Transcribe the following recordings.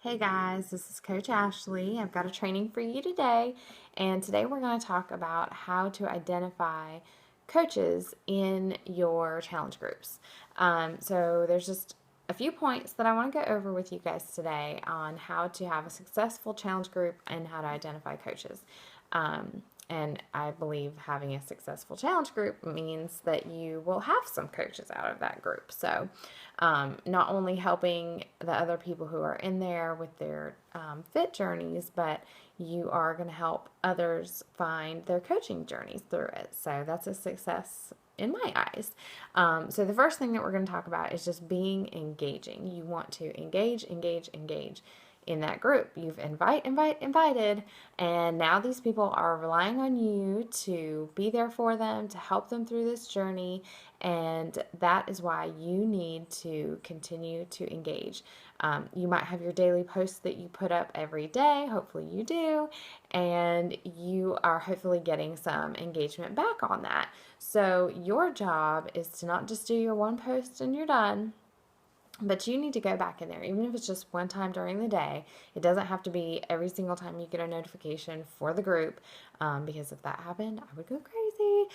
Hey guys, this is Coach Ashley. I've got a training for you today, and today we're going to talk about how to identify coaches in your challenge groups. So, there's just a few points that I want to go over with you guys today on how to have a successful challenge group and how to identify coaches. And I believe having a successful challenge group means that you will have some coaches out of that group. So, not only helping the other people who are in there with their fit journeys, but you are going to help others find their coaching journeys through it. So, that's a success in my eyes. So the first thing that we're going to talk about is just being engaging. You want to engage in that group. You've invited, and now these people are relying on you to be there for them, to help them through this journey, and that is why you need to continue to engage. You might have your daily posts that you put up every day, hopefully you do, and you are hopefully getting some engagement back on that. So your job is to not just do your one post and you're done, but you need to go back in there, even if it's just one time during the day. It doesn't have to be every single time you get a notification for the group, because if that happened, I would go crazy.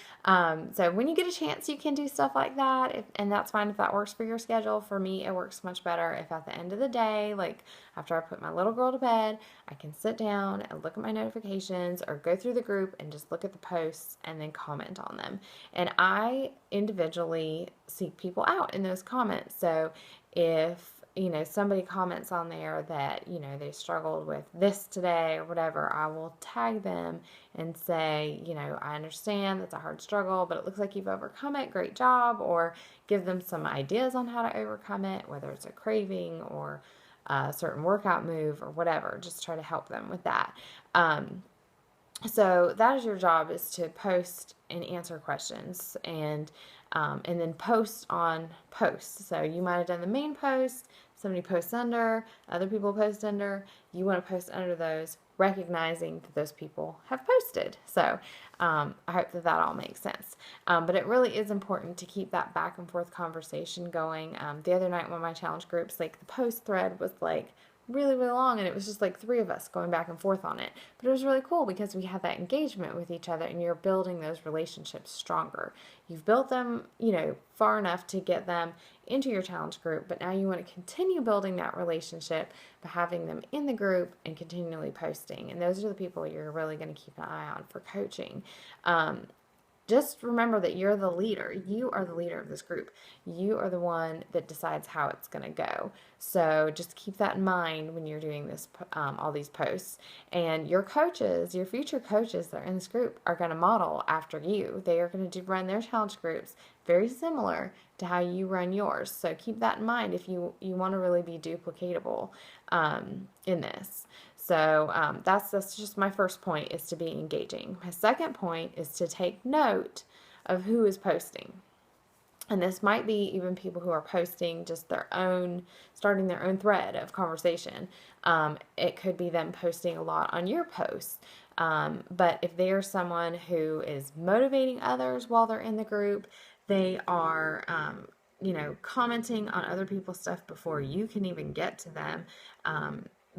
So when you get a chance, you can do stuff like that, and that's fine if that works for your schedule. For me, it works much better if at the end of the day, like after I put my little girl to bed, I can sit down and look at my notifications or go through the group and just look at the posts and then comment on them. And I individually seek people out in those comments. So if somebody comments on there that they struggled with this today or whatever, I will tag them and say, I understand that's a hard struggle, but it looks like you've overcome it, great job, or give them some ideas on how to overcome it, whether it's a craving or a certain workout move or whatever. Just try to help them with that. So that is your job, is to post and answer questions, and then post on posts. So you might have done the main post, somebody posts under, other people post under. You want to post under those, recognizing that those people have posted. So I hope that all makes sense. But it really is important to keep that back and forth conversation going. The other night, one of my challenge groups, like the post thread was like really, really long, and it was just like three of us going back and forth on it. But it was really cool because we had that engagement with each other, and you're building those relationships stronger. You've built them, far enough to get them into your challenge group, but now you want to continue building that relationship by having them in the group and continually posting. And those are the people you're really going to keep an eye on for coaching. Just remember that you're the leader. You are the leader of this group. You are the one that decides how it's going to go. So just keep that in mind when you're doing this, all these posts. And your coaches, your future coaches that are in this group, are going to model after you. They are going to run their challenge groups very similar to how you run yours. So keep that in mind if you want to really be duplicatable in this. So that's just my first point, is to be engaging. My second point is to take note of who is posting. And this might be even people who are posting just starting their own thread of conversation. It could be them posting a lot on your posts. But if they are someone who is motivating others while they're in the group, they are, commenting on other people's stuff before you can even get to them.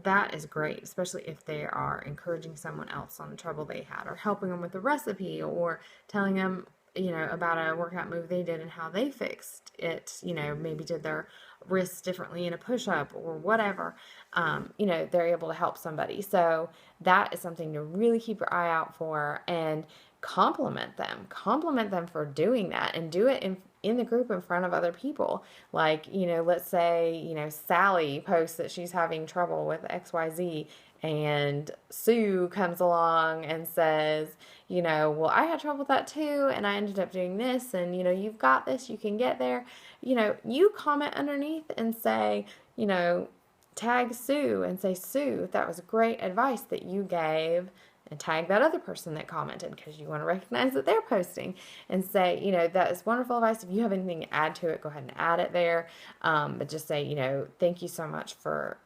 That is great, especially if they are encouraging someone else on the trouble they had, or helping them with a recipe, or telling them, about a workout move they did and how they fixed it, maybe did their wrists differently in a push-up or whatever. They're able to help somebody. So that is something to really keep your eye out for, and compliment them for doing that, and do it in the group in front of other people. Like, let's say, Sally posts that she's having trouble with XYZ, and Sue comes along and says, well, I had trouble with that too, and I ended up doing this, and, you've got this, you can get there. You comment underneath and say, tag Sue and say, Sue, that was great advice that you gave, and tag that other person that commented, because you want to recognize that they're posting, and say, that is wonderful advice. If you have anything to add to it, go ahead and add it there. But just say, thank you so much for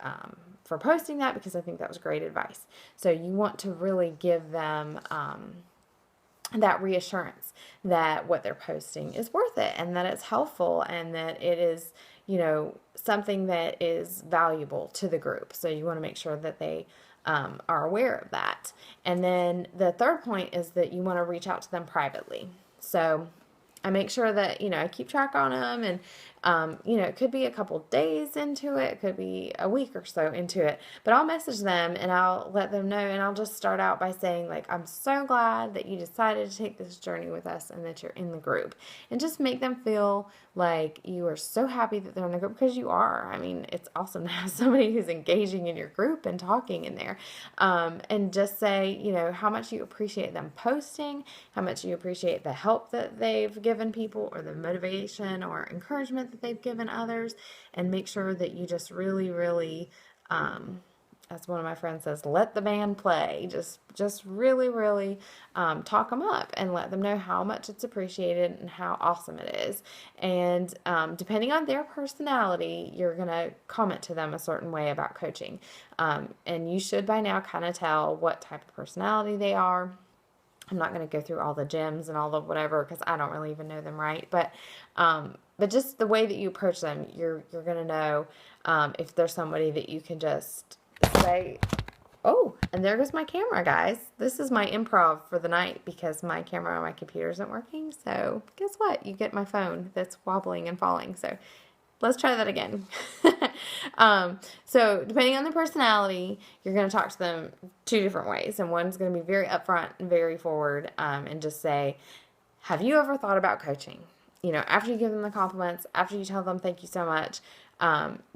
posting that, because I think that was great advice. So you want to really give them that reassurance that what they're posting is worth it, and that it's helpful, and that it is, something that is valuable to the group. So you want to make sure that they are aware of that. And then the third point is that you want to reach out to them privately. So I make sure that, I keep track on them, and, it could be a couple days into it. It could be a week or so into it, but I'll message them and I'll let them know, and I'll just start out by saying, like, I'm so glad that you decided to take this journey with us and that you're in the group, and just make them feel like you are so happy that they're in the group, because you are. I mean, it's awesome to have somebody who's engaging in your group and talking in there, and just say, how much you appreciate them posting, how much you appreciate the help that they've given people, or the motivation or encouragement that they've given others, and make sure that you just really, really, as one of my friends says, let the band play. Just really, really talk them up and let them know how much it's appreciated and how awesome it is. And depending on their personality, you're going to comment to them a certain way about coaching. And you should by now kind of tell what type of personality they are. I'm not going to go through all the gems and all the whatever, because I don't really even know them right. But just the way that you approach them, you're going to know if there's somebody that you can just say, oh, and there goes my camera, guys. This is my improv for the night, because my camera on my computer isn't working. So guess what? You get my phone that's wobbling and falling. So let's try that again. So depending on their personality, you're going to talk to them two different ways. And one's going to be very upfront and very forward, and just say, have you ever thought about coaching? After you give them the compliments, after you tell them thank you so much,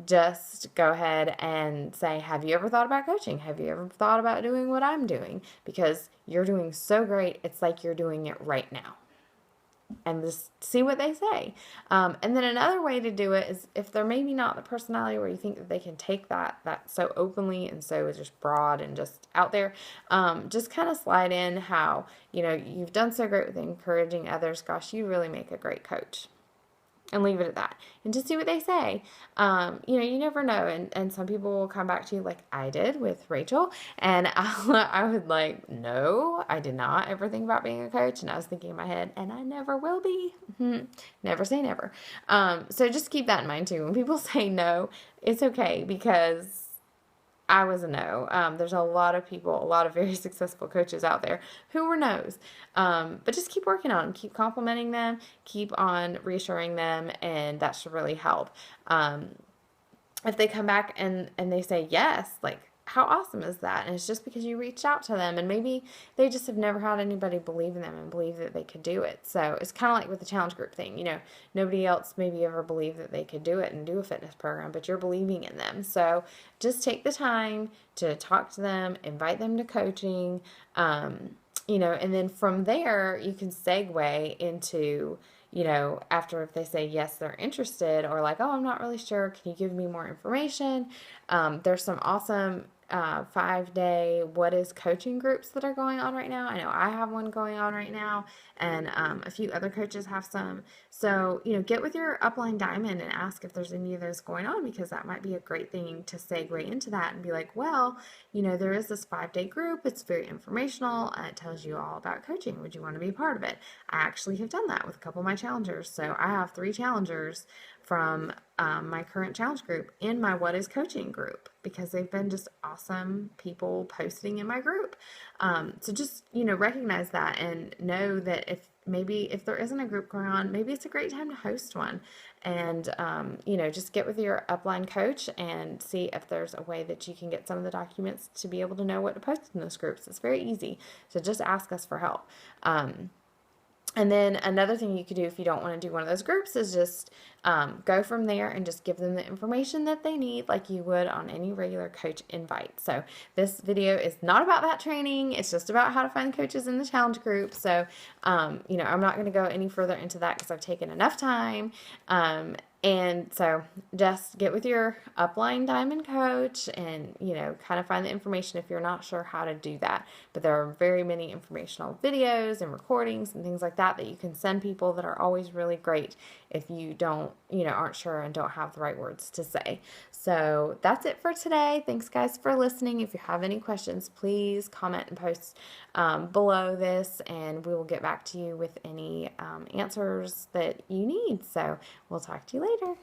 just go ahead and say, have you ever thought about coaching? Have you ever thought about doing what I'm doing? Because you're doing so great, it's like you're doing it right now. And just see what they say. And then another way to do it is, if they're maybe not the personality where you think that they can take that so openly and so just broad and just out there, just kind of slide in how, you've done so great with encouraging others. Gosh, you really make a great coach. And leave it at that. And just see what they say. You never know. And some people will come back to you, like I did with Rachel. And I was like, no, I did not ever think about being a coach. And I was thinking in my head, and I never will be. Never say never. So just keep that in mind too. When people say no, it's okay, because I was a no. There's a lot of people, a lot of very successful coaches out there who were no's. But just keep working on them, keep complimenting them, keep on reassuring them, and that should really help. If they come back and they say yes, like, how awesome is that? And it's just because you reached out to them, and maybe they just have never had anybody believe in them and believe that they could do it. So it's kind of like with the challenge group thing. Nobody else maybe ever believed that they could do it and do a fitness program, but you're believing in them. So just take the time to talk to them, invite them to coaching, and then from there you can segue into, after, if they say yes, they're interested, or like, oh, I'm not really sure, can you give me more information? There's some awesome 5-day What Is Coaching groups that are going on right now. I know I have one going on right now, and a few other coaches have some. So, get with your upline diamond and ask if there's any of those going on, because that might be a great thing to segue into that and be like, well, there is this 5-day group. It's very informational, and it tells you all about coaching. Would you want to be a part of it? I actually have done that with a couple of my challengers. So I have 3 challengers from my current challenge group in my What Is Coaching group, because they've been just awesome people posting in my group. So just, recognize that, and know that if there isn't a group going on, maybe it's a great time to host one. And, just get with your upline coach and see if there's a way that you can get some of the documents to be able to know what to post in those groups. It's very easy. So just ask us for help. And then another thing you could do if you don't want to do one of those groups is just go from there and just give them the information that they need, like you would on any regular coach invite. So this video is not about that training. It's just about how to find coaches in the challenge group. So, I'm not going to go any further into that, because I've taken enough time. And so just get with your upline diamond coach and, kind of find the information if you're not sure how to do that. But there are very many informational videos and recordings and things like that you can send people that are always really great if you don't, aren't sure and don't have the right words to say. So that's it for today. Thanks, guys, for listening. If you have any questions, please comment and post below this, and we will get back to you with any answers that you need. So we'll talk to you later.